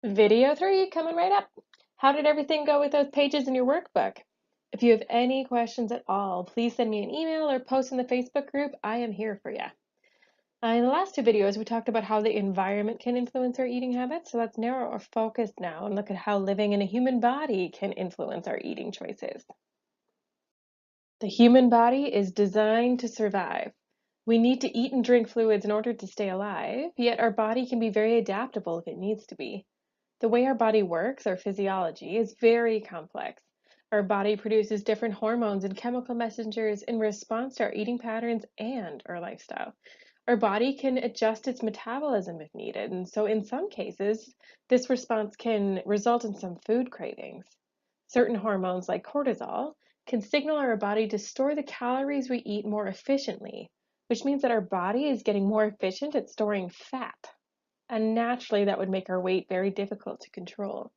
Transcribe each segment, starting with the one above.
Video 3 coming right up. How did everything go with those pages in your workbook? If you have any questions at all, please send me an email or post in the Facebook group. I am here for you. In the last two videos, we talked about how the environment can influence our eating habits. So let's narrow our focus now and look at how living in a human body can influence our eating choices. The human body is designed to survive. We need to eat and drink fluids in order to stay alive, yet our body can be very adaptable if it needs to be. The way our body works, our physiology, is very complex. Our body produces different hormones and chemical messengers in response to our eating patterns and our lifestyle. Our body can adjust its metabolism if needed, and so in some cases, this response can result in some food cravings. Certain hormones, like cortisol, can signal our body to store the calories we eat more efficiently, which means that our body is getting more efficient at storing fat. And naturally, that would make our weight very difficult to control.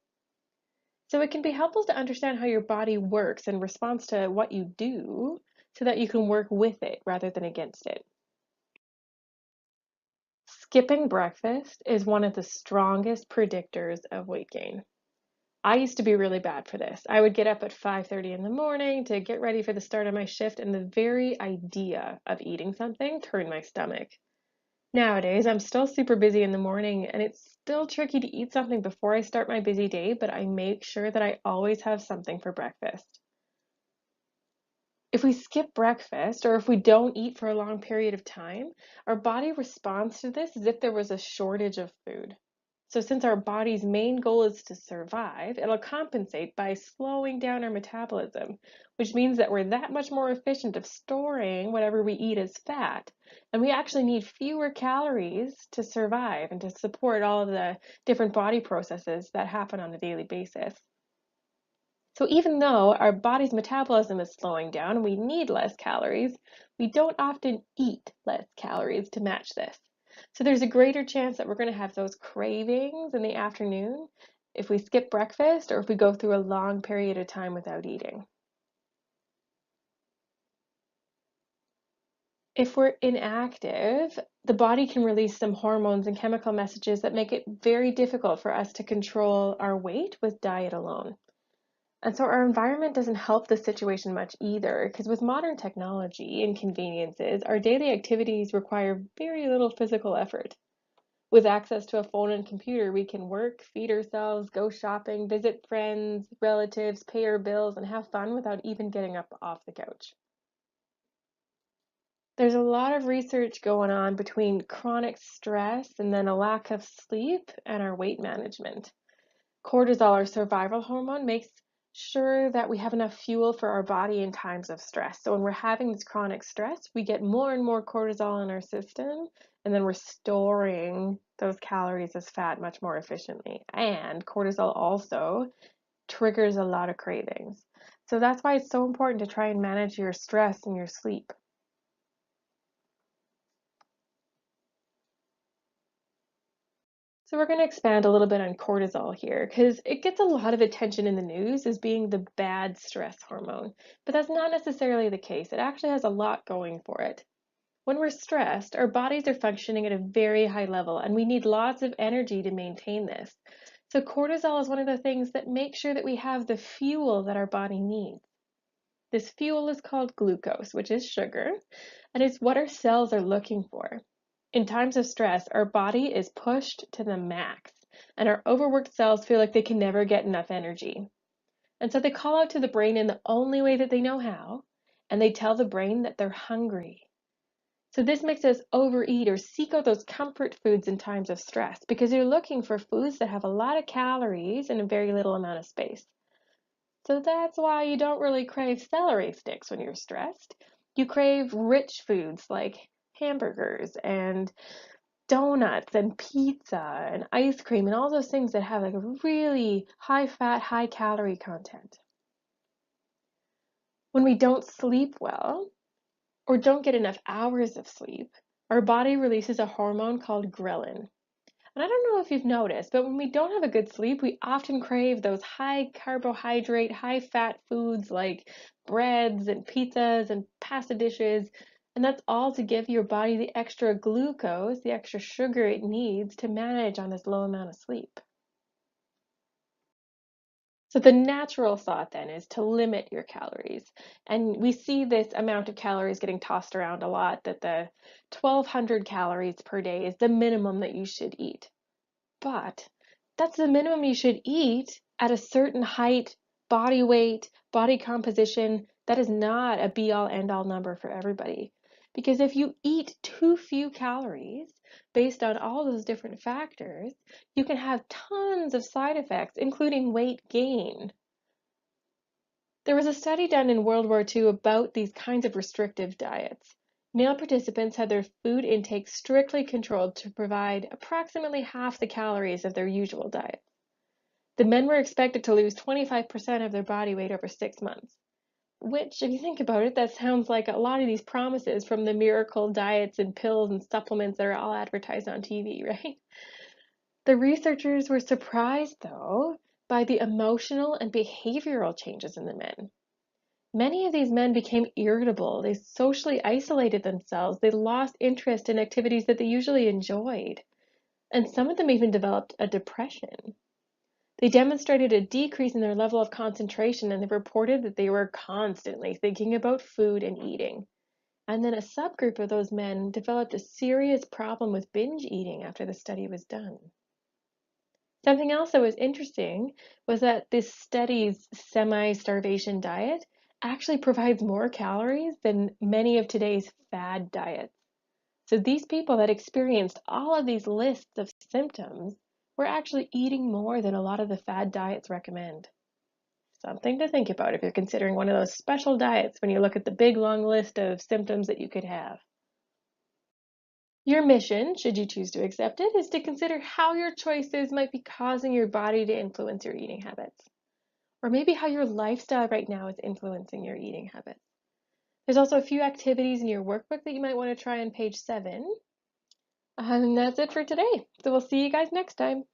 So it can be helpful to understand how your body works in response to what you do so that you can work with it rather than against it. Skipping breakfast is one of the strongest predictors of weight gain. I used to be really bad for this. I would get up at 5:30 in the morning to get ready for the start of my shift, and the very idea of eating something turned my stomach. Nowadays, I'm still super busy in the morning, and it's still tricky to eat something before I start my busy day, but I make sure that I always have something for breakfast. If we skip breakfast or if we don't eat for a long period of time, our body responds to this as if there was a shortage of food. So since our body's main goal is to survive, it'll compensate by slowing down our metabolism, which means that we're that much more efficient of storing whatever we eat as fat. And we actually need fewer calories to survive and to support all of the different body processes that happen on a daily basis. So even though our body's metabolism is slowing down and we need less calories, we don't often eat less calories to match this. So there's a greater chance that we're going to have those cravings in the afternoon if we skip breakfast or if we go through a long period of time without eating. If we're inactive, the body can release some hormones and chemical messages that make it very difficult for us to control our weight with diet alone. And so our environment doesn't help the situation much either, because with modern technology and conveniences, our daily activities require very little physical effort. With access to a phone and computer, we can work, feed ourselves, go shopping, visit friends, relatives, pay our bills, and have fun without even getting up off the couch. There's a lot of research going on between chronic stress and then a lack of sleep and our weight management. Cortisol, our survival hormone, makes sure that we have enough fuel for our body in times of stress. So when we're having this chronic stress, we get more and more cortisol in our system, and then we're storing those calories as fat much more efficiently. And cortisol also triggers a lot of cravings. So that's why it's so important to try and manage your stress and your sleep. So we're going to expand a little bit on cortisol here because it gets a lot of attention in the news as being the bad stress hormone, but that's not necessarily the case. It actually has a lot going for it. When we're stressed, our bodies are functioning at a very high level and we need lots of energy to maintain this. So cortisol is one of the things that makes sure that we have the fuel that our body needs. This fuel is called glucose, which is sugar, and it's what our cells are looking for. In times of stress, our body is pushed to the max, and our overworked cells feel like they can never get enough energy. And so they call out to the brain in the only way that they know how, and they tell the brain that they're hungry. So this makes us overeat or seek out those comfort foods in times of stress because you're looking for foods that have a lot of calories in a very little amount of space. So that's why you don't really crave celery sticks when you're stressed. You crave rich foods like hamburgers and donuts and pizza and ice cream and all those things that have like a really high fat, high calorie content. When we don't sleep well or don't get enough hours of sleep, our body releases a hormone called ghrelin. And I don't know if you've noticed, but when we don't have a good sleep, we often crave those high carbohydrate, high fat foods like breads and pizzas and pasta dishes. And that's all to give your body the extra glucose, the extra sugar it needs to manage on this low amount of sleep. So the natural thought then is to limit your calories. And we see this amount of calories getting tossed around a lot, that the 1,200 calories per day is the minimum that you should eat. But that's the minimum you should eat at a certain height, body weight, body composition. That is not a be-all end-all number for everybody. Because if you eat too few calories based on all those different factors, you can have tons of side effects, including weight gain. There was a study done in World War II about these kinds of restrictive diets. Male participants had their food intake strictly controlled to provide approximately half the calories of their usual diet. The men were expected to lose 25% of their body weight over 6 months, which, if you think about it, that sounds like a lot of these promises from the miracle diets and pills and supplements that are all advertised on TV, right? The researchers were surprised, though, by the emotional and behavioral changes in the men. Many of these men became irritable, they socially isolated themselves, they lost interest in activities that they usually enjoyed, and some of them even developed a depression. They demonstrated a decrease in their level of concentration, and they reported that they were constantly thinking about food and eating. And then a subgroup of those men developed a serious problem with binge eating after the study was done. Something else that was interesting was that this study's semi-starvation diet actually provides more calories than many of today's fad diets. So these people that experienced all of these lists of symptoms were actually eating more than a lot of the fad diets recommend. Something to think about if you're considering one of those special diets when you look at the big long list of symptoms that you could have. Your mission, should you choose to accept it, is to consider how your choices might be causing your body to influence your eating habits, or maybe how your lifestyle right now is influencing your eating habits. There's also a few activities in your workbook that you might want to try on page 7. And that's it for today. So we'll see you guys next time.